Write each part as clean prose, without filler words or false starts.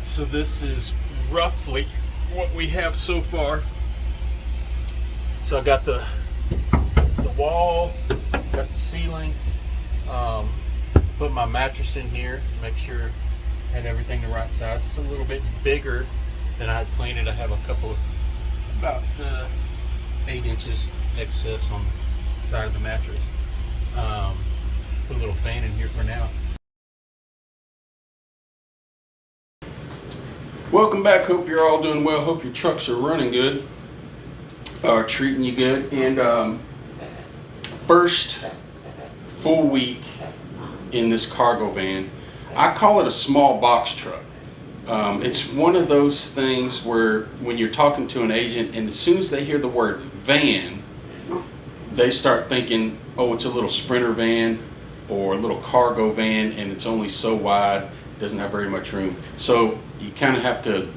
So this is roughly what we have so far. So I got the wall, got the ceiling, put my mattress in here, make sure I had everything the right size. It's a little bit bigger than I had planned it. I have a couple of about 8 inches excess on the side of the mattress. Put a little fan in here for now. Welcome back. Hope you're all doing well. Hope your trucks are running good, are treating you good. And first full week in this cargo van. I call it a small box truck. It's one of those things where when you're talking to an agent and as soon as they hear the word van, they start thinking, oh, it's a little Sprinter van or a little cargo van and it's only so wide, doesn't have very much room. So you kind of have to,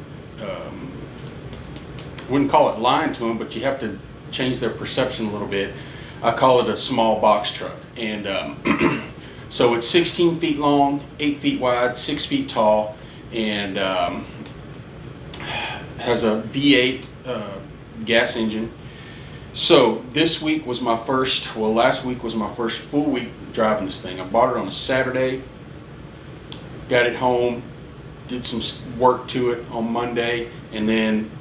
wouldn't call it lying to them, but you have to change their perception a little bit. I call it a small box truck. And so it's 16 feet long, 8 feet wide, 6 feet tall, and has a V8 gas engine. So this week was my first, well, last week was my first full week driving this thing. I bought it on a Saturday, got it home, did some work to it on Monday, and then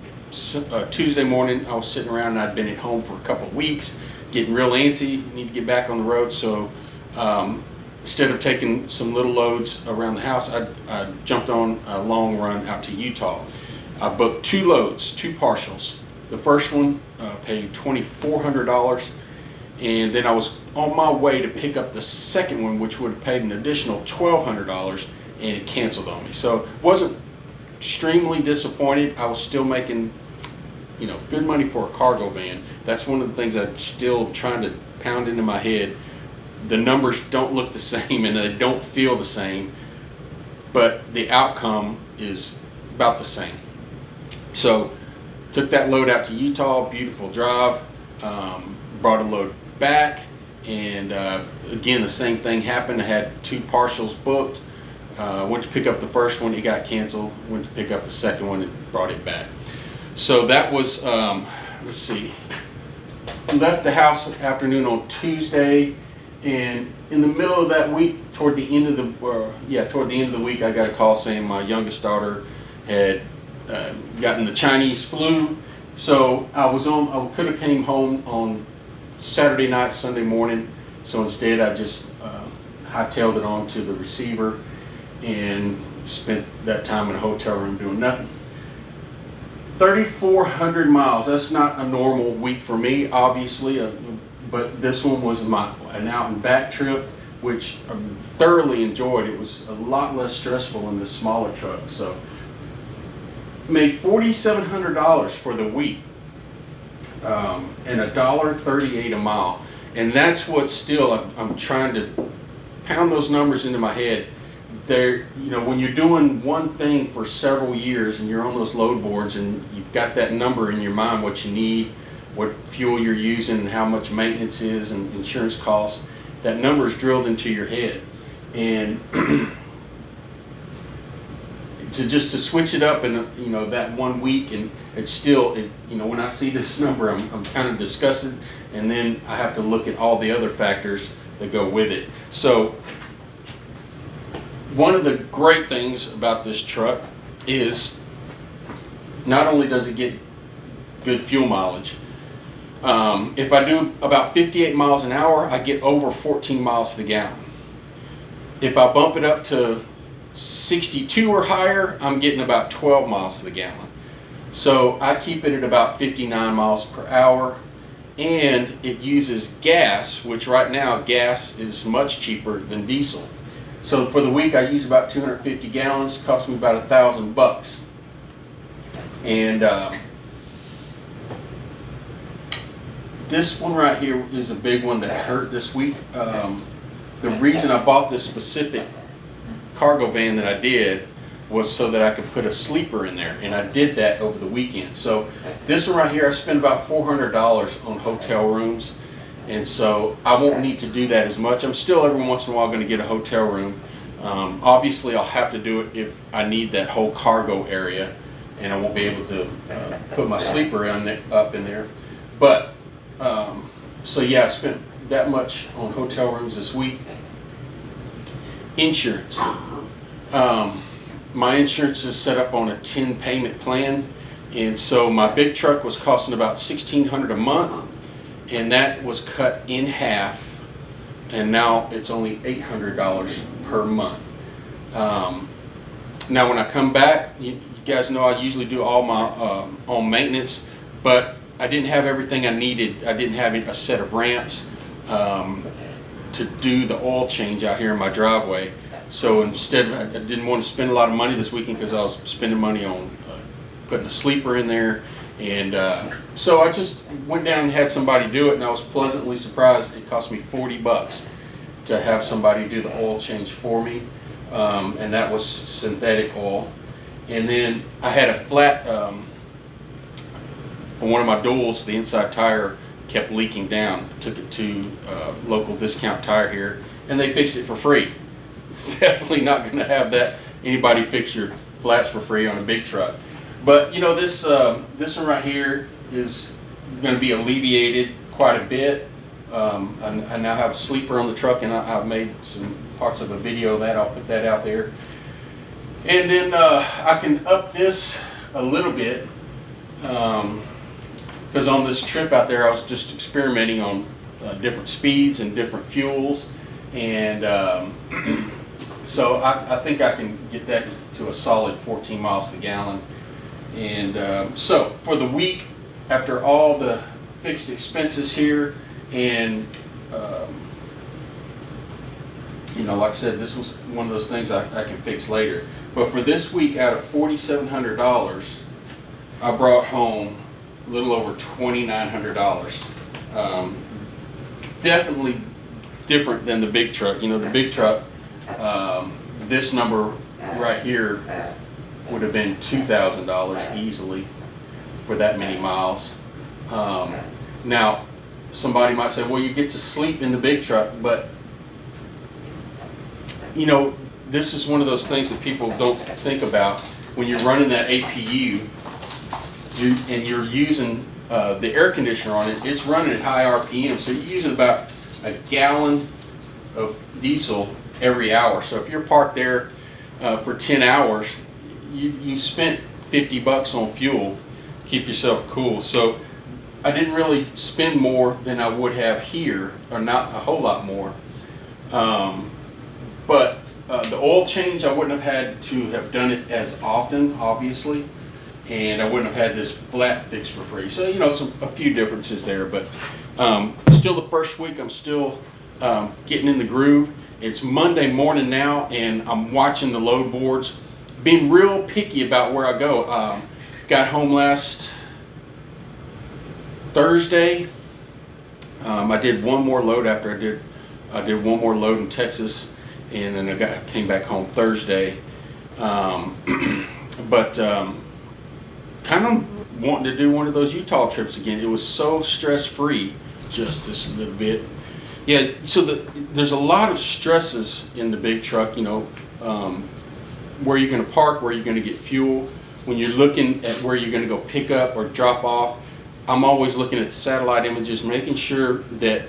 Tuesday morning I was sitting around and I'd been at home for a couple of weeks, getting real antsy, need to get back on the road. So instead of taking some little loads around the house, I jumped on a long run out to Utah. I booked 2 loads, 2 partials. The first one paid $2,400, and then I was on my way to pick up the second one, which would have paid an additional $1,200, and it canceled on me. So wasn't extremely disappointed. I was still making, good money for a cargo van. That's one of the things I'm still trying to pound into my head. The numbers don't look the same and they don't feel the same, but the outcome is about the same. So took that load out to Utah, beautiful drive, brought a load back, and again the same thing happened. I had 2 partials booked. Went to pick up the first one, it got canceled. Went to pick up the second one and brought it back. So that was, let's see, left the house afternoon on Tuesday, and in the middle of that week, toward the end of the week, I got a call saying my youngest daughter had gotten the Chinese flu. So I could have came home on Saturday night, Sunday morning. So instead I just hightailed it on to the receiver and spent that time in a hotel room doing nothing. 3,400 miles. That's not a normal week for me, obviously, but this one was an out and back trip, which I thoroughly enjoyed. It was a lot less stressful than the smaller truck. So made $4,700 for the week, and $1.38 a mile. And that's what still I'm trying to pound those numbers into my head. There, when you're doing one thing for several years and you're on those load boards and you've got that number in your mind, what you need, what fuel you're using, and how much maintenance is and insurance costs, that number is drilled into your head. And to switch it up in that 1 week, and it's still when I see this number, I'm kind of disgusted, and then I have to look at all the other factors that go with it. So one of the great things about this truck is not only does it get good fuel mileage, if I do about 58 miles an hour, I get over 14 miles to the gallon. If I bump it up to 62 or higher, I'm getting about 12 miles to the gallon. So I keep it at about 59 miles per hour, and it uses gas, which right now gas is much cheaper than diesel. So for the week I use about 250 gallons, cost me about $1,000. And this one right here is a big one that hurt this week. The reason I bought this specific cargo van that I did was so that I could put a sleeper in there, and I did that over the weekend. So this one right here, I spent about $400 on hotel rooms, and so I won't need to do that as much. I'm still every once in a while going to get a hotel room, Obviously, I'll have to do it if I need that whole cargo area, and I won't be able to put my sleeper up in there. But so yeah, I spent that much on hotel rooms this week. Insurance. My insurance is set up on a 10 payment plan, and so my big truck was costing about $1,600 a month, and that was cut in half, and now it's only $800 per month. Now when I come back, you guys know I usually do all my own maintenance, but I didn't have everything I needed. I didn't have a set of ramps to do the oil change out here in my driveway. So instead, I didn't want to spend a lot of money this weekend because I was spending money on putting a sleeper in there. And so I just went down and had somebody do it, and I was pleasantly surprised. It cost me $40 to have somebody do the oil change for me, and that was synthetic oil. And then I had a flat on one of my duals. The inside tire kept leaking down. I took it to local discount tire here, and they fixed it for free. Definitely not going to have that anybody fix your flats for free on a big truck. But you know, this one right here is going to be alleviated quite a bit. I now have a sleeper on the truck, and I've made some parts of a video of that. I'll put that out there. And then I can up this a little bit because on this trip out there I was just experimenting on different speeds and different fuels, and so I think I can get that to a solid 14 miles to the gallon. And so for the week, after all the fixed expenses here, and you know, like I said, this was one of those things I can fix later. But for this week, out of $4,700, I brought home a little over $2,900. Definitely different than the big truck. You know, the big truck, this number right here would have been $2,000 easily for that many miles. Now, somebody might say, well, you get to sleep in the big truck, but you know, this is one of those things that people don't think about when you're running that APU and you're using the air conditioner on it. It's running at high RPM, so you're using about a gallon of diesel every hour. So if you're parked there for 10 hours, you spent $50 on fuel. Keep yourself cool. So I didn't really spend more than I would have here, or not a whole lot more. But the oil change, I wouldn't have had to have done it as often, obviously, and I wouldn't have had this flat fixed for free. So, you know, a few differences there, but still the first week, I'm still getting in the groove. It's Monday morning now, and I'm watching the load boards, being real picky about where I go. Got home last Thursday. I did one more load after I did one more load in Texas, and then I came back home Thursday. But kind of wanting to do one of those Utah trips again. It was so stress-free, just this little bit. Yeah, so there's a lot of stresses in the big truck, you know, where you're going to park, where you're going to get fuel. When you're looking at where you're going to go pick up or drop off, I'm always looking at satellite images, making sure that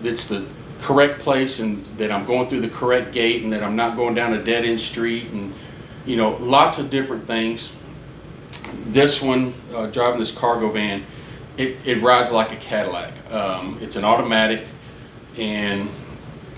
it's the correct place and that I'm going through the correct gate and that I'm not going down a dead-end street, and you know, lots of different things. This one, driving this cargo van, it rides like a Cadillac. It's an automatic, and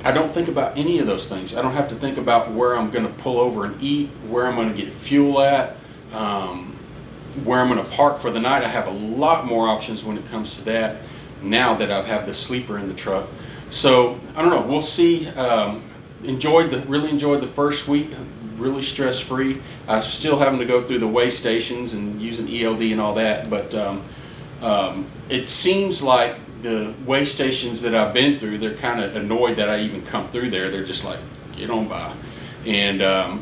I don't think about any of those things. I don't have to think about where I'm going to pull over and eat, where I'm going to get fuel at, where I'm going to park for the night. I have a lot more options when it comes to that now that I have the sleeper in the truck. So I don't know. We'll see. Really enjoyed the first week. Really stress free. I'm still having to go through the weigh stations and using ELD and all that, but it seems like the weigh stations that I've been through, they're kind of annoyed that I even come through there. They're just like, get on by. And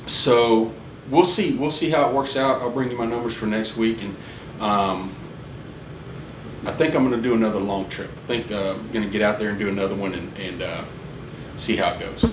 so we'll see. We'll see how it works out. I'll bring you my numbers for next week, and I think I'm going to do another long trip. I think I'm going to get out there and do another one and see how it goes.